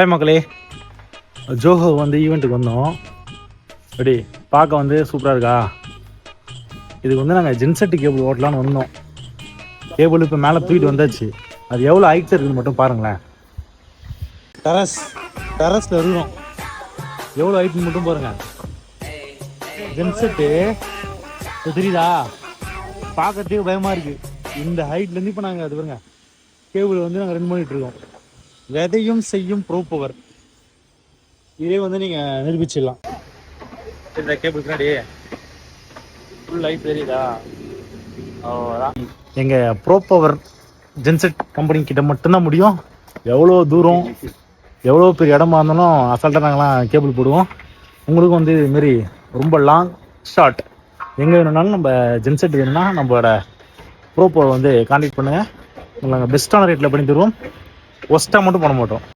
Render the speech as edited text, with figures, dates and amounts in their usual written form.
Hi மக்களே, ஜோஹோ வந்து ஈவெண்ட்டுக்கு வந்தோம். அப்படி பார்க்க வந்து சூப்பராக இருக்கா. இதுக்கு வந்து நாங்கள் ஜென்செட்டு கேபிள் ஓட்டலான்னு வந்தோம். கேபிள் இப்போ மேலே தூக்கிட்டு வந்தாச்சு. அது எவ்வளோ ஹைட் இருக்குன்னு மட்டும் பாருங்களேன். டெரஸில் இருக்கிறோம். எவ்வளோ ஹைட்னு மட்டும் பாருங்க. ஜென்செட்டு தெரியுதா, பார்க்கறதுக்கு பயமாக இருக்குது. இந்த ஹைட்லேருந்து இப்போ நாங்கள் அது பாருங்க கேபிள் வந்து நாங்கள் ரன் பண்ணிகிட்டு இருக்கோம். எதையும் செய்யும் ப்ரோ பவர். இதே வந்து நீங்கள் நிரூபிச்சிடலாம். இந்த கேபிள் பின்னாடி ஃபுல் லைட் தெரியுதா. எங்கள் ப்ரோ பவர் ஜென்செட் கம்பெனி கிட்ட மட்டும்தான் முடியும். எவ்வளோ தூரம் எவ்வளோ பெரிய இடமா இருந்தாலும் அசால்ட்டாக நாங்களாம் கேபிள் போடுவோம். உங்களுக்கும் வந்து இதுமாரி ரொம்ப லாங் ஷார்ட் எங்கே வேணும்னாலும் நம்ம ஜென்செட் வேணும்னா நம்மளோட ப்ரோ பவர் வந்து கான்டாக்ட் பண்ணுங்கள். உங்களுக்கு நாங்கள் பெஸ்ட்டான ரேட்டில் பண்ணி தருவோம். ஒஸ்ட்டாக மட்டும் பண்ண மாட்டோம்.